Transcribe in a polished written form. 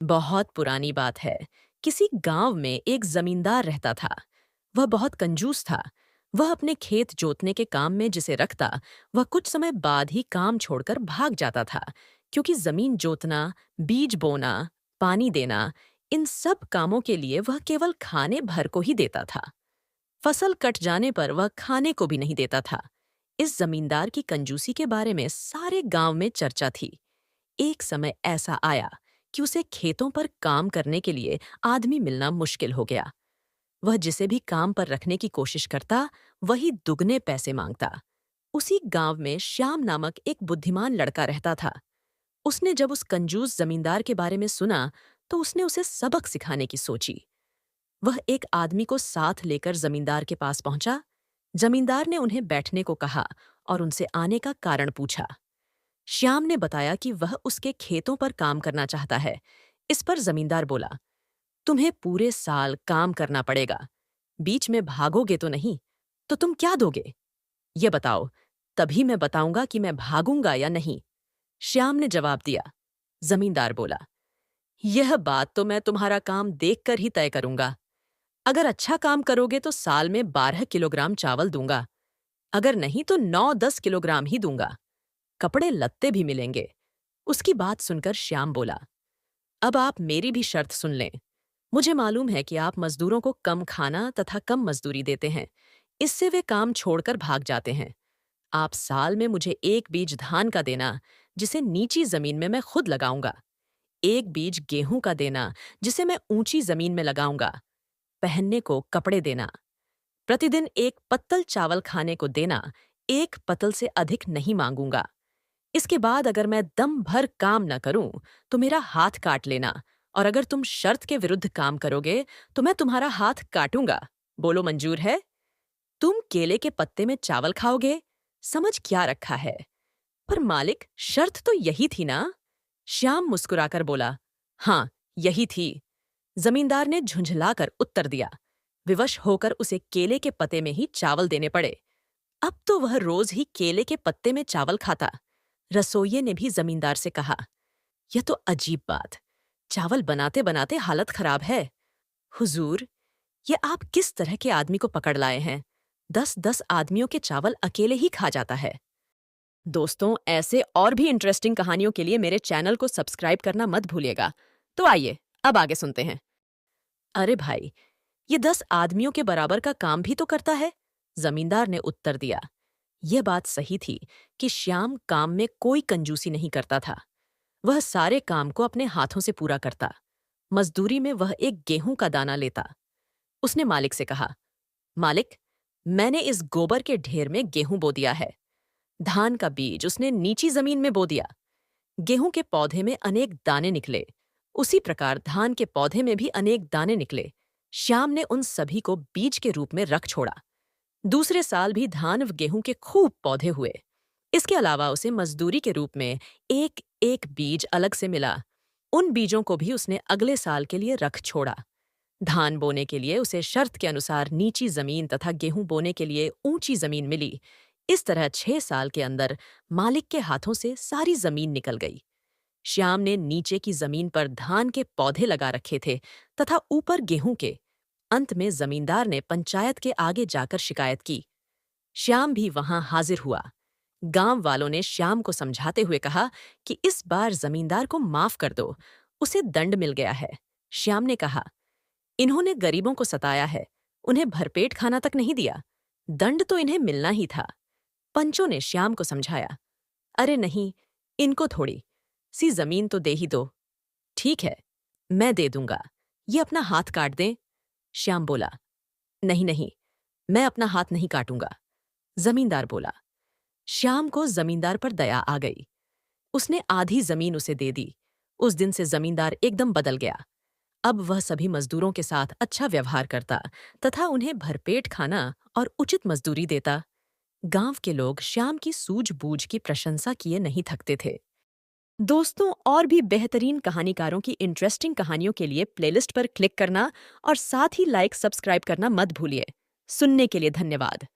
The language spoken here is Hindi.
बहुत पुरानी बात है। किसी गांव में एक जमींदार रहता था। वह बहुत कंजूस था। वह अपने खेत जोतने के काम में जिसे रखता, वह कुछ समय बाद ही काम छोड़कर भाग जाता था, क्योंकि जमीन जोतना, बीज बोना, पानी देना, इन सब कामों के लिए वह केवल खाने भर को ही देता था। फसल कट जाने पर वह खाने को भी नहीं देता था। इस जमींदार की कंजूसी के बारे में सारे गांव में चर्चा थी। एक समय ऐसा आया कि उसे खेतों पर काम करने के लिए आदमी मिलना मुश्किल हो गया। वह जिसे भी काम पर रखने की कोशिश करता, वही दुगने पैसे मांगता। उसी गांव में श्याम नामक एक बुद्धिमान लड़का रहता था। उसने जब उस कंजूस जमींदार के बारे में सुना, तो उसने उसे सबक सिखाने की सोची। वह एक आदमी को साथ लेकर जमींदार के पास पहुंचा। जमींदार ने उन्हें बैठने को कहा और उनसे आने का कारण पूछा। श्याम ने बताया कि वह उसके खेतों पर काम करना चाहता है। इस पर जमींदार बोला, तुम्हें पूरे साल काम करना पड़ेगा। बीच में भागोगे तो नहीं, तो तुम क्या दोगे? ये बताओ, तभी मैं बताऊंगा कि मैं भागूंगा या नहीं। श्याम ने जवाब दिया। जमींदार बोला, यह बात तो मैं तुम्हारा काम देखकर ही तय करूंगा। अगर अच्छा काम करोगे तो साल में 12 किलोग्राम चावल दूंगा। अगर नहीं तो 9-10 किलोग्राम ही दूंगा। कपड़े लत्ते भी मिलेंगे। उसकी बात सुनकर श्याम बोला, अब आप मेरी भी शर्त सुन लें। मुझे मालूम है कि आप मजदूरों को कम खाना तथा कम मजदूरी देते हैं। इससे वे काम छोड़कर भाग जाते हैं। आप साल में मुझे एक बीज धान का देना, जिसे नीची जमीन में मैं खुद लगाऊंगा। एक बीज गेहूं का देना, जिसे मैं ऊंची जमीन में लगाऊंगा। पहनने को कपड़े देना। प्रतिदिन एक पत्तल चावल खाने को देना। एक पत्तल से अधिक नहीं मांगूंगा। इसके बाद अगर मैं दम भर काम न करूं, तो मेरा हाथ काट लेना, और अगर तुम शर्त के विरुद्ध काम करोगे, तो मैं तुम्हारा हाथ काटूंगा। बोलो, मंजूर है? तुम केले के पत्ते में चावल खाओगे? समझ क्या रखा है? पर मालिक, शर्त तो यही थी ना? श्याम मुस्कुराकर बोला, हाँ, यही थी। जमींदार ने झुंझलाकर उत्तर दिया। विवश होकर उसे केले के पत्ते में ही चावल देने पड़े। अब तो वह रोज ही केले के पत्ते में चावल खाता। रसोइये ने भी जमींदार से कहा, यह तो अजीब बात। चावल बनाते बनाते हालत खराब है। हुजूर, ये आप किस तरह के आदमी को पकड़ लाए हैं? 10-10 आदमियों के चावल अकेले ही खा जाता है। दोस्तों, ऐसे और भी इंटरेस्टिंग कहानियों के लिए मेरे चैनल को सब्सक्राइब करना मत भूलिएगा। तो आइए, अब आगे सुनते हैं। अरे भाई, ये 10 आदमियों के बराबर का काम भी तो करता है। जमींदार ने उत्तर दिया। यह बात सही थी कि श्याम काम में कोई कंजूसी नहीं करता था। वह सारे काम को अपने हाथों से पूरा करता। मजदूरी में वह एक गेहूं का दाना लेता। उसने मालिक से कहा, मालिक, मैंने इस गोबर के ढेर में गेहूं बो दिया है। धान का बीज उसने नीची जमीन में बो दिया। गेहूं के पौधे में अनेक दाने निकले। उसी प्रकार धान के पौधे में भी अनेक दाने निकले। श्याम ने उन सभी को बीज के रूप में रख छोड़ा। दूसरे साल भी धान व गेहूं के खूब पौधे हुए। इसके अलावा उसे मजदूरी के रूप में एक एक बीज अलग से मिला। उन बीजों को भी उसने अगले साल के लिए रख छोड़ा। धान बोने के लिए उसे शर्त के अनुसार नीची जमीन तथा गेहूं बोने के लिए ऊंची जमीन मिली। इस तरह 6 साल के अंदर मालिक के हाथों से सारी जमीन निकल गई। श्याम ने नीचे की जमीन पर धान के पौधे लगा रखे थे तथा ऊपर गेहूं के। अंत में जमींदार ने पंचायत के आगे जाकर शिकायत की। श्याम भी वहां हाजिर हुआ। गांव वालों ने श्याम को समझाते हुए कहा कि इस बार जमींदार को माफ कर दो, उसे दंड मिल गया है। श्याम ने कहा, इन्होंने गरीबों को सताया है, उन्हें भरपेट खाना तक नहीं दिया। दंड तो इन्हें मिलना ही था। पंचों ने श्याम को समझाया, अरे नहीं, इनको थोड़ी सी जमीन तो दे ही दो। ठीक है, मैं दे दूंगा, ये अपना हाथ काट दें। श्याम बोला, नहीं नहीं, मैं अपना हाथ नहीं काटूंगा। जमींदार बोला। श्याम को जमींदार पर दया आ गई। उसने आधी जमीन उसे दे दी। उस दिन से जमींदार एकदम बदल गया। अब वह सभी मजदूरों के साथ अच्छा व्यवहार करता तथा उन्हें भरपेट खाना और उचित मजदूरी देता। गांव के लोग श्याम की सूझबूझ की प्रशंसा किए नहीं थकते थे। दोस्तों, और भी बेहतरीन कहानीकारों की इंटरेस्टिंग कहानियों के लिए प्लेलिस्ट पर क्लिक करना और साथ ही लाइक सब्सक्राइब करना मत भूलिए। सुनने के लिए धन्यवाद।